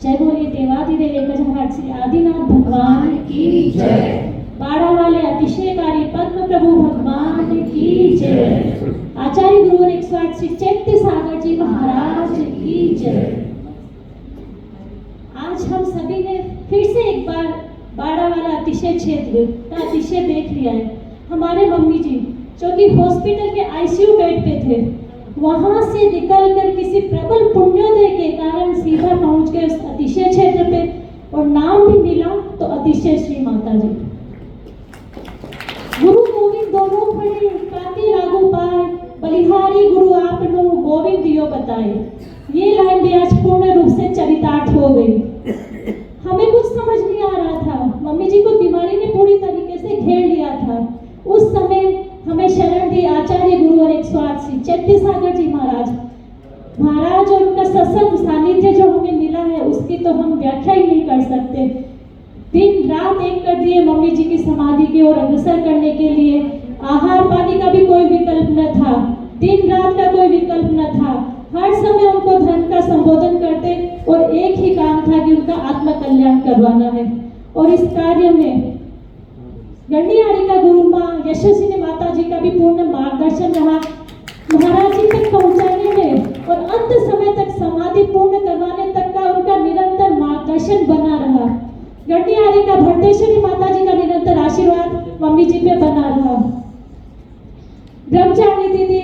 जय बोलिए देवाधिदेव गजराज श्री आदिनाथ भगवान की जय। बाड़ा वाले अतिशयकारी पद्म प्रभु भगवान की जय। आचार्य गुरु 108 श्री चैत्य सागर जी महाराज की जय। आज हम सभी ने फिर से एक बार बाड़ा वाला अतिशय क्षेत्र का अतिशय देख लिया है। हमारे मम्मी जी जो कि हॉस्पिटल के आईसीयू बेड पे थे, वहां से निकलकर किसी प्रबल पुण्योदय के कारण सीधा पहुंच गए उस अतिशय क्षेत्र पे, और नाम भी मिला तो अतिशय श्री माता जी। गुरु गोविंद दोनों खड़े काती लागू पाए, बलिहारी गुरु आपनो गोविंद दियो बताए। ये लाइन भी आज पूर्ण रूप से चरितार्थ हो गई। हमें कुछ समझ नहीं आ रहा था, मम्मी जी को बीमारी ने पूरी तरीके से घेर लिया था। उस समय हमें शरण दी आचार्य गुरु और 108 श्री चैत्य सागर जी महाराज और उनका सत्संग सानिध्य जो हमें मिला है उसकी तो हम व्याख्या ही नहीं कर सकते। दिन रात एक कर दिए मम्मी जी की समाधि की ओर अग्रसर करने के लिए। आहार पानी का भी कोई विकल्प न था, दिन रात का कोई विकल्प न था। हर समय उनको धर्म का संबोधन करते और एक ही काम था कि उनका आत्म कल्याण करवाना है। और इस कार्य में गणियारी का गुरु माँ यशस्विनी माता जी का भी पूर्ण मार्गदर्शन रहा महाराज जी तक पहुंचाने में, और अंत समय तक समाधि पूर्ण करवाने तक का उनका निरंतर मार्गदर्शन बना रहा। गणियारी का भट्टेश्वरी माता जी का निरंतर आशीर्वाद मम्मी जी पे बना रहा। ब्रह्मचारिणी दीदी,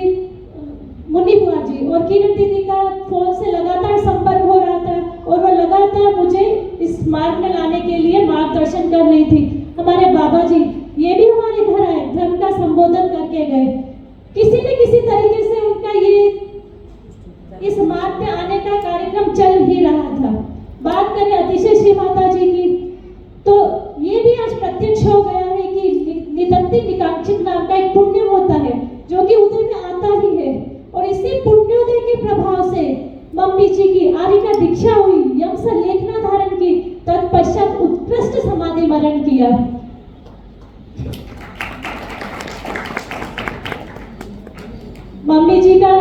मुन्नी बुआ जी और किरण दीदी का फोन से लगातार संपर्क हो रहा था और वो लगातार मुझे इस मार्ग में लाने के लिए मार्गदर्शन कर रही थी। हमारे बाबा जी ये भी हमारे घर आए, धर्म का संबोधन करके गए। किसी न किसी तरीके से उनका ये इस मार्ग पे आने का कार्यक्रम चल ही रहा था। बात करें अतिशय श्री माता जी की, तो ये भी आज प्रत्यक्ष हो गया है कि निदत्ति निकांक्षित नाम का एक पुण्य होता है जो कि उदय में आता ही है, और इसी पुण्योदय के प्रभाव से मम्मी जी की आर्य का दीक्षा हुई, यम से लेखना धारण की, तत्पश्चात उत्कृष्ट समाधि मरण किया। मम्मी जी का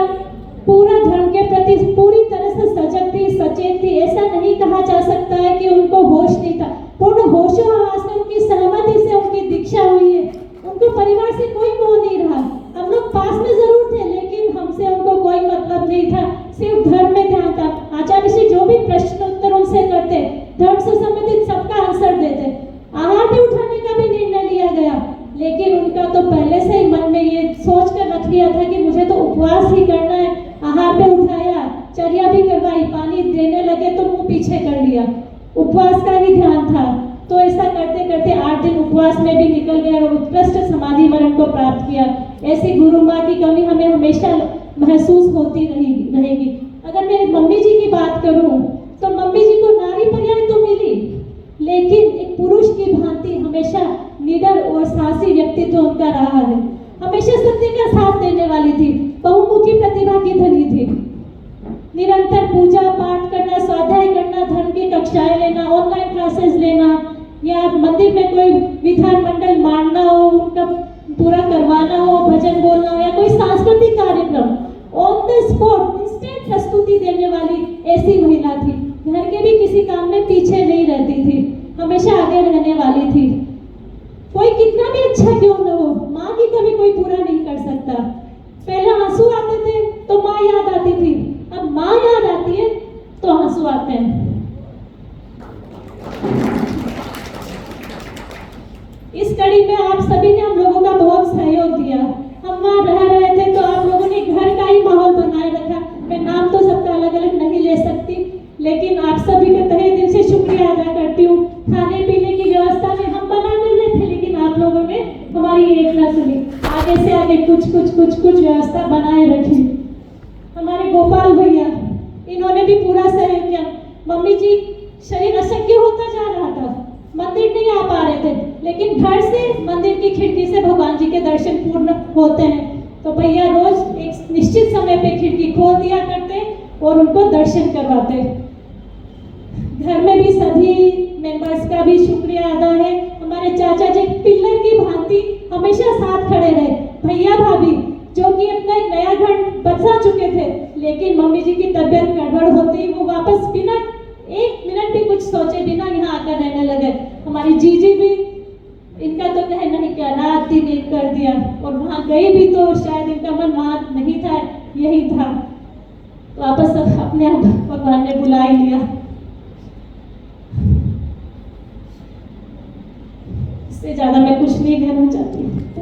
पूरा धर्म के प्रति पूरी तरह से सजग थी, सचेत थी। ऐसा नहीं कहा जा सकता है कि उनको होश नहीं था, पूर्ण होशोहवास में उनकी सहमति से उनकी दीक्षा हुई है। उनको परिवार से कोई मोह नहीं रहा। हम लोग पास में जरूर थे लेकिन हमसे उनको कोई मतलब नहीं था, सिर्फ धर्म में ध्यान था। आचार्य जी जो भी प्रश्न उत्तर उनसे करते, धर्म से संबंधित सबका आंसर देते। आहार पे उठाने का भी निर्णय लिया गया, लेकिन उनका तो पहले से ही मन में ये सोच कर रख लिया था कि मुझे तो उपवास ही करना है। आहार पे उठाया, चर्या भी करवाई, पानी देने लगे तो मुंह पीछे कर लिया, उपवास का ही ध्यान था। तो ऐसा करते करते 8 दिन उपवास में भी निकल गए और उत्कृष्ट समाधि मरण को प्राप्त किया। ऐसी गुरु माँ की कमी हमें हमेशा महसूस होती रहेगी। अगर मेरी मम्मी जी की बात करूं तो मम्मी जी को नारी पर्याय तो मिली, लेकिन एक पुरुष की भांति हमेशा निडर और साहसी व्यक्तित्व उनका रहा है। हमेशा सत्य का साथ देने वाली थी, बहुमुखी प्रतिभा की धनी थी। निरंतर पूजा पाठ करना, स्वाध्याय करना, धर्म की कक्षाएं लेना, ऑनलाइन क्लासेस लेना, या मंदिर में कोई विधान मंडल मानना हो, उनका पूरा करवाना हो, भजन बोलना हो, या कोई सांस्कृतिक कार्यक्रम, ऑन द स्पॉट इंस्टेंट प्रस्तुति देने वाली ऐसी महिला थी। घर के भी किसी काम में पीछे नहीं रहती थी, हमेशा आगे रहने वाली थी। कोई कितना भी अच्छा क्यों न हो, माँ की कभी कोई पूरा नहीं कर सकता। पहले आंसू आते थे तो माँ याद आती थी, अब माँ याद आती है तो आंसू आते हैं। इस कड़ी में आप सभी ने हम लोगों का बहुत सहयोग दिया। हम वहाँ रह रहे थे तो आप लोगों ने घर का ही माहौल बनाए रखा। मैं नाम तो सबका अलग अलग नहीं ले सकती, लेकिन आप सभी का तहे दिल से शुक्रिया अदा करती हूँ। खाने पीने की व्यवस्था में हम बना कर रहे थे, लेकिन आप लोगों ने हमारी एक न सुनी, आगे से आगे कुछ व्यवस्था बनाए रखी। हमारे गोपाल भैया, इन्होंने भी पूरा सहयोग किया। मम्मी जी शरीर अशक्य होता जा रहा था, मंदिर नहीं आ पा रहे थे, लेकिन घर से मंदिर की खिड़की से भगवान जी के दर्शन पूर्ण होते हैं। तो भैया रोज एक निश्चित समय पे खिड़की खोल दिया करते और उनको दर्शन करवाते। घर में भी सभी मेंबर्स का भी शुक्रिया अदा है। हमारे चाचा जी पिल्लर की भांति हमेशा साथ खड़े रहे। भैया भाभी जो कि अपना एक नया घर बसा चुके थे, लेकिन मम्मी जी की तबीयत गड़बड़ होते ही वो वापस बिना 1 मिनट सोचे बिना यहाँ आकर रहने लगे। हमारी जीजी भी, इनका तो कहना नहीं क्या, रात दिन एक कर दिया, और वहाँ गई भी तो शायद इनका मन वहाँ नहीं था, यही था, तो वापस अपने आप भगवान ने बुला ही लिया। इससे ज्यादा मैं कुछ नहीं कहना चाहती।